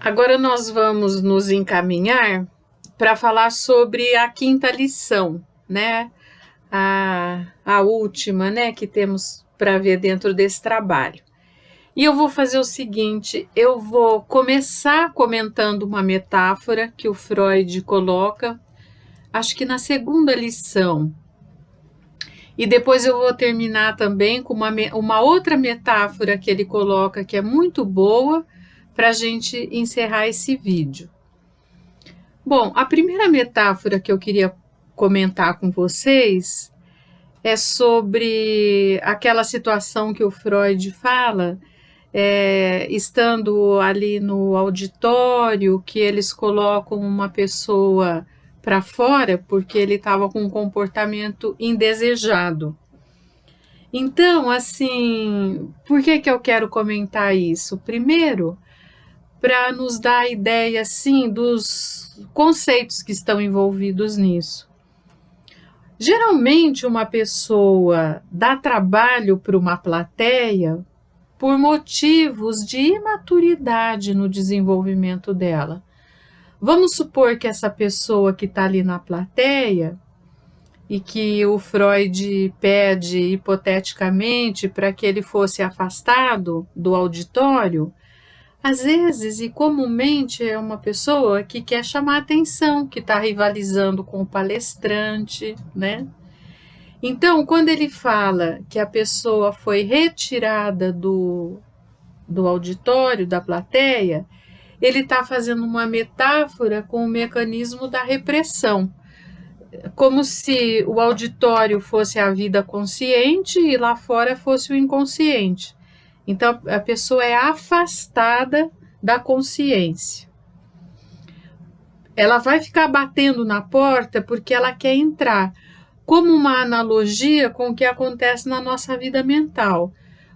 Agora nós vamos nos encaminhar para falar sobre a quinta lição, né? A última, né, que temos para ver dentro desse trabalho. E eu vou fazer o seguinte, eu vou começar comentando uma metáfora que o Freud coloca, acho que na segunda lição. E depois eu vou terminar também com uma outra metáfora que ele coloca, que é muito boa, para a gente encerrar esse vídeo. Bom, a primeira metáfora que eu queria comentar com vocês é sobre aquela situação que o Freud fala, estando ali no auditório, que eles colocam uma pessoa para fora porque ele estava com um comportamento indesejado. Então, assim, por que eu quero comentar isso? Primeiro, para nos dar a ideia, assim, dos conceitos que estão envolvidos nisso. Geralmente, uma pessoa dá trabalho para uma plateia por motivos de imaturidade no desenvolvimento dela. Vamos supor que essa pessoa que está ali na plateia e que o Freud pede hipoteticamente para que ele fosse afastado do auditório, às vezes e comumente é uma pessoa que quer chamar atenção, que está rivalizando com o palestrante, né? Então, quando ele fala que a pessoa foi retirada do auditório, da plateia, ele está fazendo uma metáfora com o mecanismo da repressão, como se o auditório fosse a vida consciente e lá fora fosse o inconsciente. Então, a pessoa é afastada da consciência. Ela vai ficar batendo na porta porque ela quer entrar, como uma analogia com o que acontece na nossa vida mental.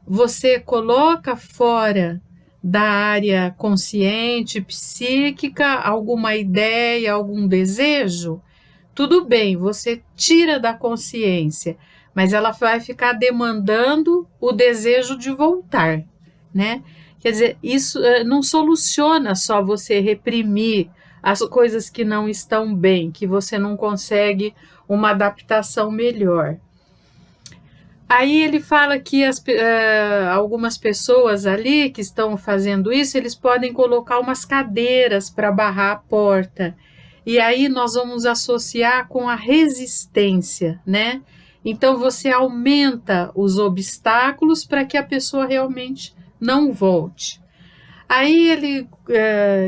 Você coloca fora da área consciente, psíquica, alguma ideia, algum desejo, tudo bem, você tira da consciência, mas ela vai ficar demandando o desejo de voltar, né? Quer dizer, isso não soluciona só você reprimir as coisas que não estão bem, que você não consegue uma adaptação melhor. Aí ele fala que algumas pessoas ali que estão fazendo isso, eles podem colocar umas cadeiras para barrar a porta. E aí nós vamos associar com a resistência, né? Então você aumenta os obstáculos para que a pessoa realmente não volte. Aí ele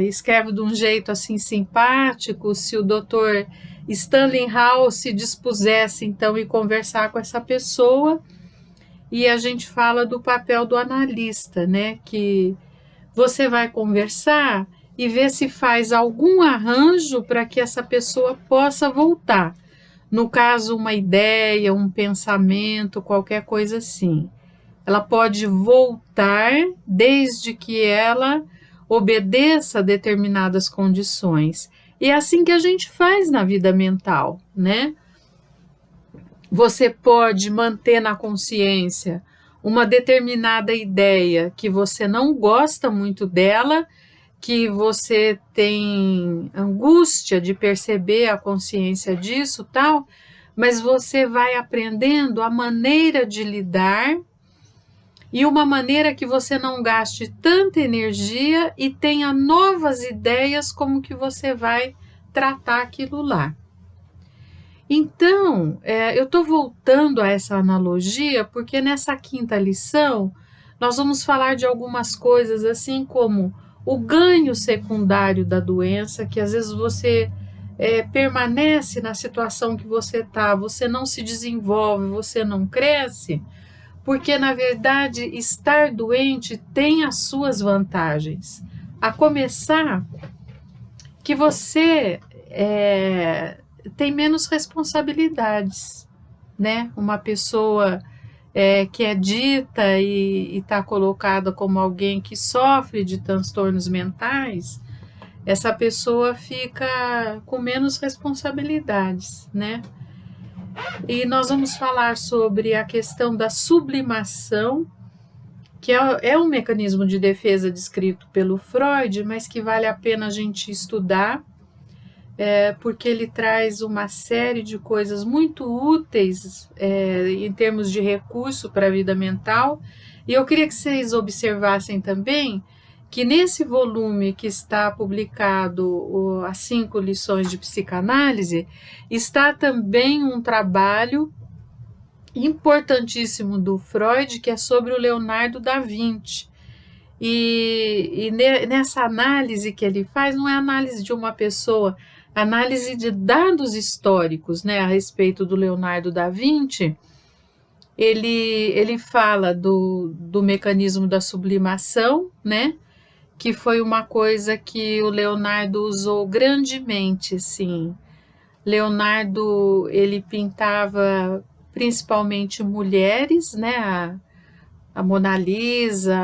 escreve de um jeito assim simpático, se o doutor Stanley Hall se dispusesse então a conversar com essa pessoa, e a gente fala do papel do analista, né? Que você vai conversar e ver se faz algum arranjo para que essa pessoa possa voltar. No caso, uma ideia, um pensamento, qualquer coisa assim. Ela pode voltar desde que ela obedeça a determinadas condições. E é assim que a gente faz na vida mental, né? Você pode manter na consciência uma determinada ideia que você não gosta muito dela, que você tem angústia de perceber a consciência disso, tal, mas você vai aprendendo a maneira de lidar e uma maneira que você não gaste tanta energia e tenha novas ideias como que você vai tratar aquilo lá. Então, eu estou voltando a essa analogia porque nessa quinta lição nós vamos falar de algumas coisas assim como o ganho secundário da doença, que às vezes você permanece na situação que você está, você não se desenvolve, você não cresce, porque na verdade estar doente tem as suas vantagens. A começar que você tem menos responsabilidades, né? Uma pessoa que é dita e está colocada como alguém que sofre de transtornos mentais, essa pessoa fica com menos responsabilidades, né? E nós vamos falar sobre a questão da sublimação, que é um mecanismo de defesa descrito pelo Freud, mas que vale a pena a gente estudar, porque ele traz uma série de coisas muito úteis em termos de recurso para a vida mental. E eu queria que vocês observassem também que nesse volume que está publicado, As 5 Lições de Psicanálise, está também um trabalho importantíssimo do Freud, que é sobre o Leonardo da Vinci. E nessa análise que ele faz, não é análise de uma pessoa, análise de dados históricos, né, a respeito do Leonardo da Vinci. Ele fala do mecanismo da sublimação, né, que foi uma coisa que o Leonardo usou grandemente, sim. Leonardo, ele pintava principalmente mulheres, né, a Mona Lisa,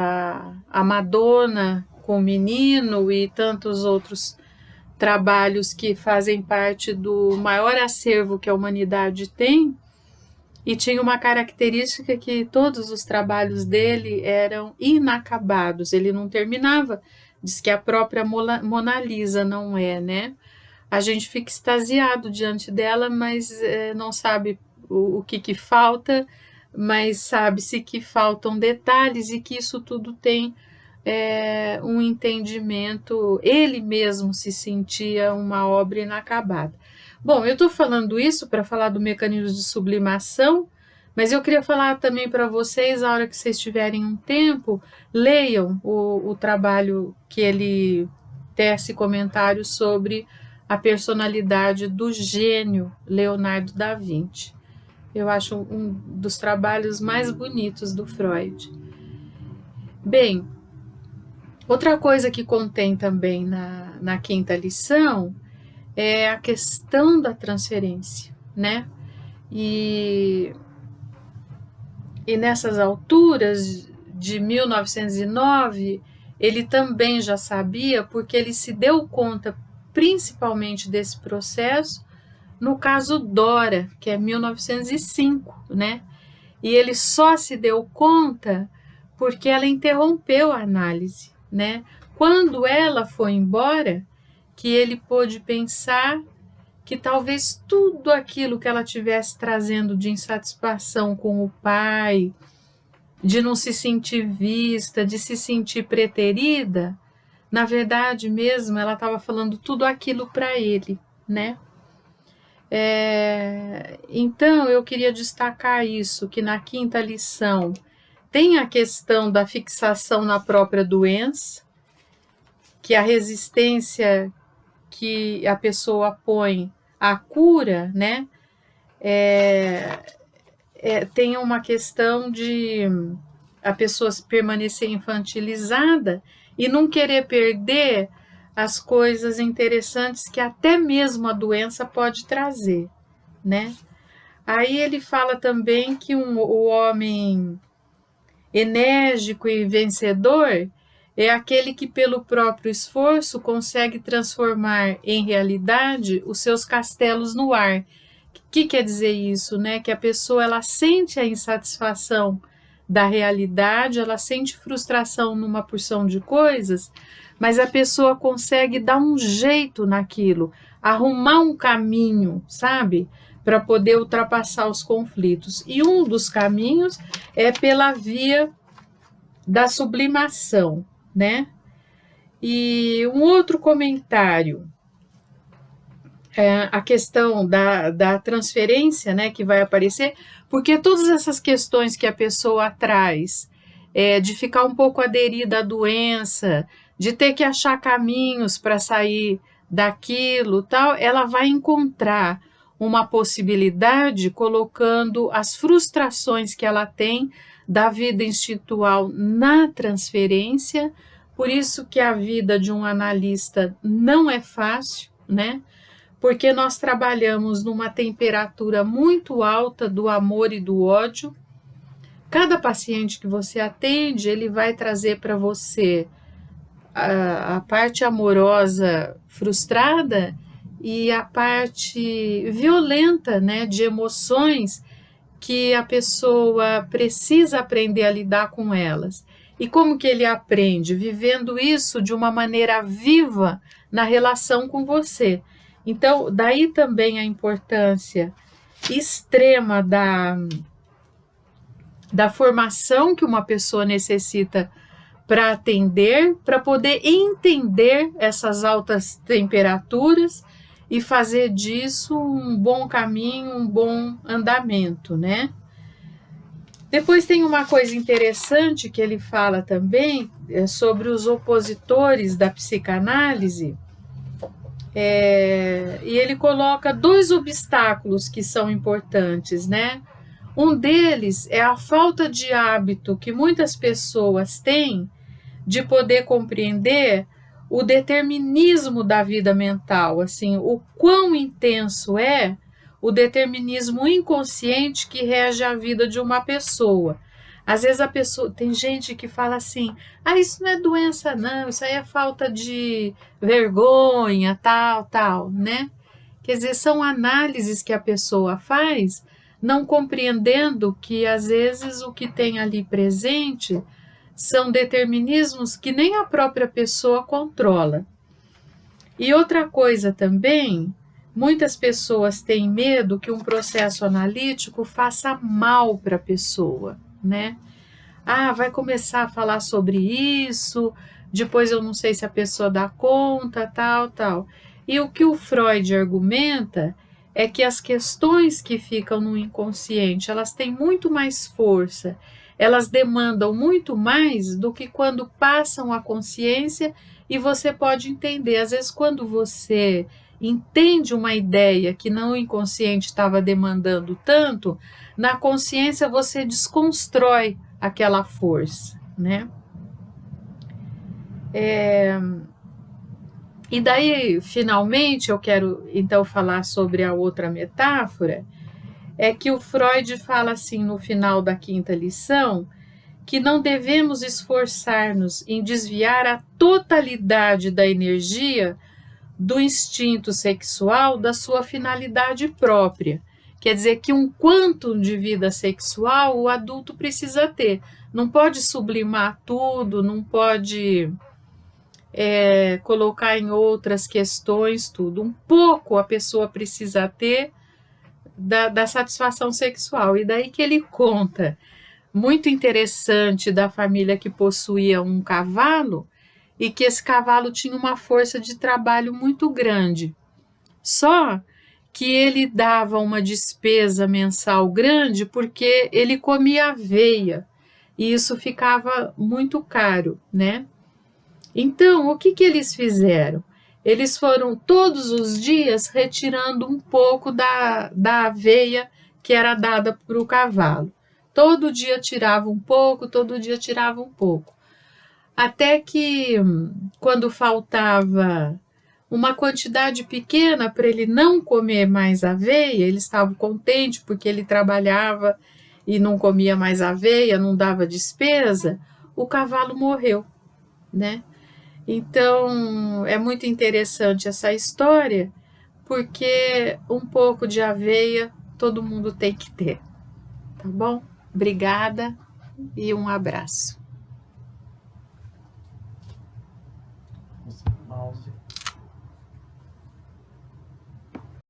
a Madonna com o menino e tantos outros trabalhos que fazem parte do maior acervo que a humanidade tem. E tinha uma característica que todos os trabalhos dele eram inacabados, ele não terminava, diz que a própria Mona Lisa não é, né? A gente fica extasiado diante dela, mas não sabe o que falta, mas sabe-se que faltam detalhes e que isso tudo tem um entendimento, ele mesmo se sentia uma obra inacabada. Bom, eu estou falando isso para falar do mecanismo de sublimação, mas eu queria falar também para vocês, a hora que vocês tiverem um tempo, leiam o trabalho que ele tece comentários sobre a personalidade do gênio Leonardo da Vinci. Eu acho um dos trabalhos mais bonitos do Freud. Bem, outra coisa que contém também na 5ª lição é a questão da transferência, né? E nessas alturas de 1909, ele também já sabia, porque ele se deu conta principalmente desse processo no caso Dora, que é 1905, né? E ele só se deu conta porque ela interrompeu a análise, né? Quando ela foi embora, que ele pôde pensar que talvez tudo aquilo que ela tivesse trazendo de insatisfação com o pai, de não se sentir vista, de se sentir preterida, na verdade mesmo ela estava falando tudo aquilo para ele, né? Então eu queria destacar isso, que na 5ª lição tem a questão da fixação na própria doença, que a resistência que a pessoa põe à cura, né, tem uma questão de a pessoa permanecer infantilizada e não querer perder as coisas interessantes que até mesmo a doença pode trazer, né? Aí ele fala também que o homem enérgico e vencedor é aquele que pelo próprio esforço consegue transformar em realidade os seus castelos no ar. O que quer dizer isso, né? Que a pessoa ela sente a insatisfação da realidade, ela sente frustração numa porção de coisas, mas a pessoa consegue dar um jeito naquilo, arrumar um caminho, sabe? Para poder ultrapassar os conflitos. E um dos caminhos é pela via da sublimação, né? E um outro comentário, a questão da transferência, né, que vai aparecer, porque todas essas questões que a pessoa traz, de ficar um pouco aderida à doença, de ter que achar caminhos para sair daquilo, tal, ela vai encontrar uma possibilidade colocando as frustrações que ela tem da vida instintual na transferência. Por isso que a vida de um analista não é fácil, né? Porque nós trabalhamos numa temperatura muito alta do amor e do ódio. Cada paciente que você atende, ele vai trazer para você a parte amorosa frustrada e a parte violenta, né, de emoções que a pessoa precisa aprender a lidar com elas. E como que ele aprende? Vivendo isso de uma maneira viva na relação com você. Então, daí também a importância extrema da formação que uma pessoa necessita para atender, para poder entender essas altas temperaturas e fazer disso um bom caminho, um bom andamento, né? Depois tem uma coisa interessante que ele fala também sobre os opositores da psicanálise, e ele coloca 2 obstáculos que são importantes, né? Um deles é a falta de hábito que muitas pessoas têm de poder compreender o determinismo da vida mental, assim, o quão intenso é o determinismo inconsciente que rege a vida de uma pessoa. Às vezes a pessoa, tem gente que fala assim, isso não é doença não, isso aí é falta de vergonha, tal, né? Quer dizer, são análises que a pessoa faz, não compreendendo que às vezes o que tem ali presente são determinismos que nem a própria pessoa controla. E outra coisa também, muitas pessoas têm medo que um processo analítico faça mal para a pessoa, né? Vai começar a falar sobre isso, depois eu não sei se a pessoa dá conta, tal. E o que o Freud argumenta é que as questões que ficam no inconsciente, elas têm muito mais força, elas demandam muito mais do que quando passam à consciência e você pode entender. Às vezes, quando você entende uma ideia que no inconsciente estava demandando tanto, na consciência você desconstrói aquela força, né? E daí, finalmente, eu quero então falar sobre a outra metáfora, é que o Freud fala assim no final da 5ª lição, que não devemos esforçar-nos em desviar a totalidade da energia do instinto sexual da sua finalidade própria. Quer dizer que um quantum de vida sexual o adulto precisa ter. Não pode sublimar tudo, não pode colocar em outras questões tudo. Um pouco a pessoa precisa ter da satisfação sexual. E daí que ele conta, muito interessante, da família que possuía um cavalo e que esse cavalo tinha uma força de trabalho muito grande. Só que ele dava uma despesa mensal grande porque ele comia aveia e isso ficava muito caro, né? Então, o que eles fizeram? Eles foram todos os dias retirando um pouco da aveia que era dada para o cavalo. Todo dia tirava um pouco, todo dia tirava um pouco. Até que, quando faltava uma quantidade pequena para ele não comer mais aveia, ele estava contente porque ele trabalhava e não comia mais aveia, não dava despesa, o cavalo morreu, né? Então, é muito interessante essa história, porque um pouco de aveia todo mundo tem que ter, tá bom? Obrigada e um abraço.